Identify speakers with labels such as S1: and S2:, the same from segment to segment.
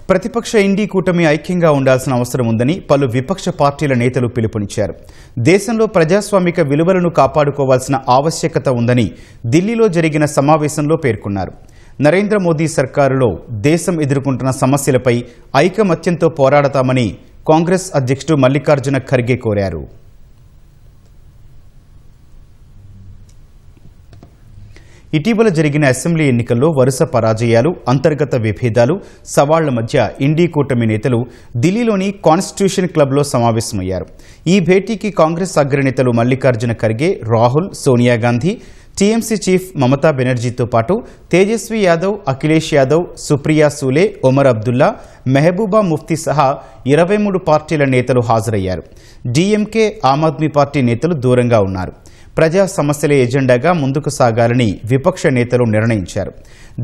S1: ప్రతిపక్ష ఇండి కూటమి ఐక్యంగా ఉండాల్సిన అవసరం ఉందని పలు విపక్ష పార్టీల నేతలు పిలుపునిచ్చారు. దేశంలో ప్రజాస్వామిక విలువలను కాపాడుకోవాల్సిన ఆవశ్యకత ఉందని ఢిల్లీలో జరిగిన సమావేశంలో పేర్కొన్నారు. నరేంద్ర మోదీ సర్కారులో దేశం ఎదుర్కొంటున్న సమస్యలపై ఐకమత్యంతో పోరాడతామని కాంగ్రెస్ అధ్యక్షుడు మల్లికార్జున ఖర్గే కోరారు. ఇటీవల జరిగిన అసెంబ్లీ ఎన్నికల్లో వరుస పరాజయాలు, అంతర్గత విభేదాలు, సవాళ్ల మధ్య ఇండి కూటమి నేతలు ఢిల్లీలోని కాన్స్టిట్యూషన్ క్లబ్లో సమావేశమయ్యారు. ఈ భేటీకి కాంగ్రెస్ అగ్రనేతలు మల్లికార్జున ఖర్గే, రాహుల్, సోనియా గాంధీ, టీఎంసీ చీఫ్ మమతా బెనర్జీతో పాటు తేజస్వి యాదవ్, అఖిలేష్ యాదవ్, సుప్రియా సూలే, ఒమర్ అబ్దుల్లా, మెహబూబా ముఫ్తీ సహా 23 పార్టీల నేతలు హాజరయ్యారు. డీఎంకే, ఆమ్ ఆద్మీ పార్టీ నేతలు దూరంగా ఉన్నారు. ప్రజా సమస్యలే ఎజెండాగా ముందుకు సాగాలని విపక్ష నేతలు నిర్ణయించారు.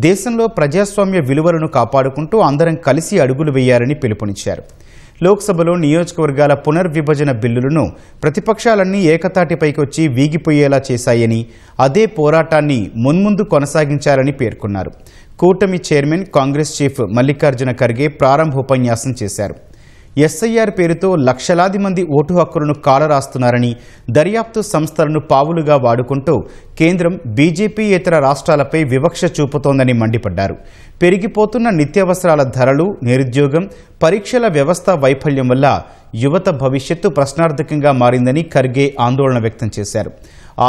S1: దేశంలో ప్రజాస్వామ్య విలువలను కాపాడుకుంటూ అందరం కలిసి అడుగులు వేయాలని పిలుపునిచ్చారు. లోక్సభలో నియోజకవర్గాల పునర్విభజన బిల్లులను ప్రతిపక్షాలన్నీ ఏకతాటిపైకి వచ్చి వీగిపోయేలా చేశాయని, అదే పోరాటాన్ని మున్ముందు కొనసాగించాలని పేర్కొన్నారు. కూటమి చైర్మన్ కాంగ్రెస్ చీఫ్ మల్లికార్జున ఖర్గే ప్రారంభోపన్యాసం చేశారు. ఎస్ఐఆర్ పేరుతో లక్షలాది మంది ఓటు హక్కులను కాలరాస్తున్నారని, దర్యాప్తు సంస్థలను పావులుగా వాడుకుంటూ కేంద్రం బీజేపీయేతర రాష్ట్రాలపై వివక్ష చూపుతోందని మండిపడ్డారు. పెరిగిపోతున్న నిత్యావసరాల ధరలు, నిరుద్యోగం, పరీక్షల వ్యవస్థ వైఫల్యం వల్ల యువత భవిష్యత్తు ప్రశ్నార్థకంగా మారిందని ఖర్గే ఆందోళన వ్యక్తం చేశారు.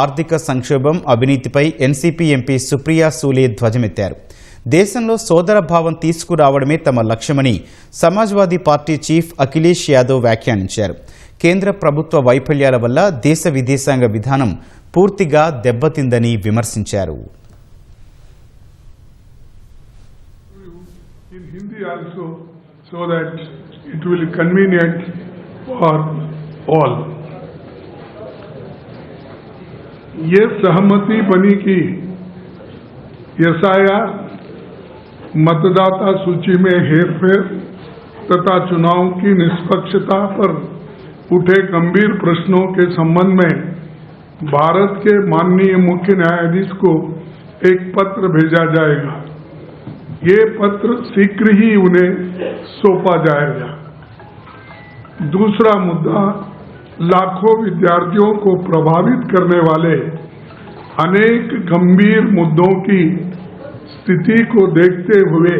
S1: ఆర్థిక సంక్షోభం, అవినీతిపై ఎన్సీపీ ఎంపీ సుప్రియా సూలే ధ్వజమెత్తారు. దేశంలో సోదర భావం తీసుకురావడమే తమ లక్ష్యమని సమాజ్వాదీ పార్టీ చీఫ్ అఖిలేష్ యాదవ్ వ్యాఖ్యానించారు. కేంద్ర ప్రభుత్వ వైఫల్యాల వల్ల దేశ విదేశాంగ విధానం పూర్తిగా దెబ్బతిందని విమర్శించారు.
S2: ये सहमति बनी कि एसआईआर, मतदाता सूची में हेरफेर तथा चुनाव की निष्पक्षता पर उठे गंभीर प्रश्नों के संबंध में भारत के माननीय मुख्य न्यायाधीश को एक पत्र भेजा जाएगा। ये पत्र शीघ्र ही उन्हें सौंपा जाएगा। दूसरा मुद्दा, लाखों विद्यार्थियों को प्रभावित करने वाले अनेक गंभीर मुद्दों की स्थिति को देखते हुए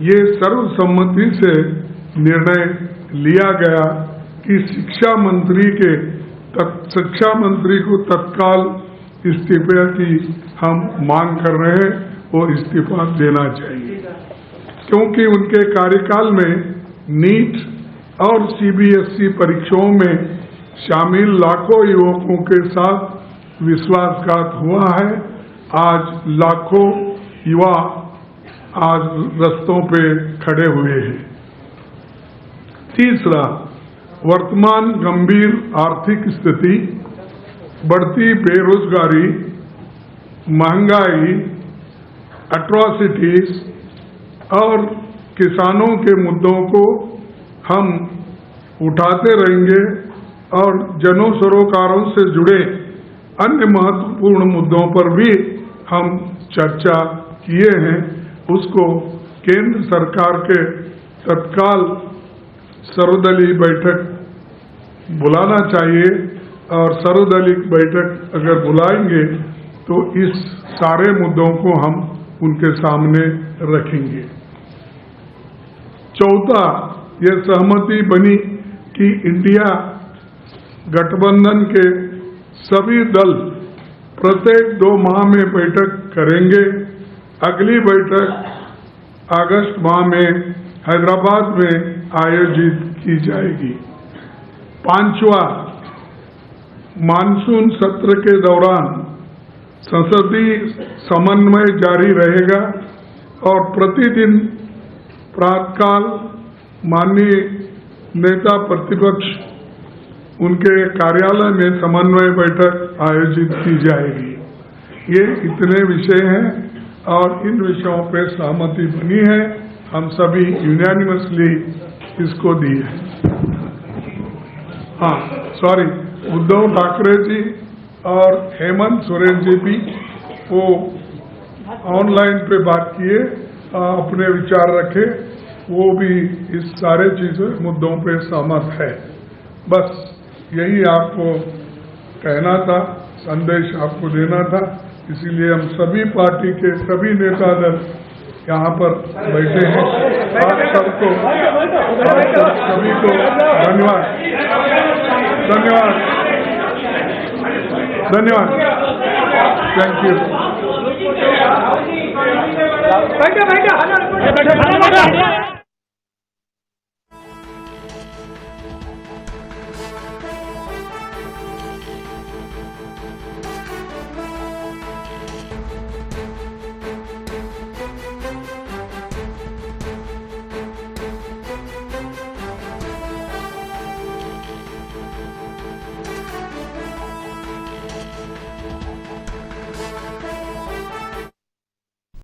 S2: ये सर्वसम्मति से निर्णय लिया गया कि शिक्षा मंत्री को तत्काल इस्तीफे की हम मांग कर रहे हैं और इस्तीफा देना चाहिए, क्योंकि उनके कार्यकाल में नीट और सीबीएसई परीक्षाओं में शामिल लाखों युवकों के साथ विश्वासघात हुआ है। आज लाखों युवा आज रस्तों पे खड़े हुए हैं। तीसरा, वर्तमान गंभीर आर्थिक स्थिति, बढ़ती बेरोजगारी, महंगाई, एट्रॉसिटीज और किसानों के मुद्दों को हम उठाते रहेंगे और जन सरोकारों से जुड़े अन्य महत्वपूर्ण मुद्दों पर भी हम चर्चा किए हैं। उसको केंद्र सरकार के तत्काल सर्वदलीय बैठक बुलाना चाहिए और सर्वदलीय बैठक अगर बुलाएंगे तो इस सारे मुद्दों को हम उनके सामने रखेंगे। चौथा, ये सहमति बनी कि इंडिया गठबंधन के सभी दल प्रत्येक 2 माह में बैठक करेंगे। अगली बैठक अगस्त माह में हैदराबाद में आयोजित की जाएगी। पांचवा, मानसून सत्र के दौरान संसदीय समन्वय जारी रहेगा और प्रतिदिन प्रातःकाल माननीय नेता प्रतिपक्ष उनके कार्यालय में समन्वय बैठक आयोजित की जाएगी। ये इतने विषय हैं और इन विषयों पर सहमति बनी है। हम सभी यूनानिमसली इसको दी है। उद्धव ठाकरे जी और हेमंत सोरेन जी भी वो ऑनलाइन पे बात किए, अपने विचार रखे वो भी इस सारे चीजों मुद्दों पे सहमत है। बस यही आपको कहना था, संदेश आपको देना था। इसीलिए हम सभी पार्टी के सभी नेता दल यहाँ पर बैठे हैं। आप सबको सभी को धन्यवाद धन्यवाद धन्यवाद। Thank you.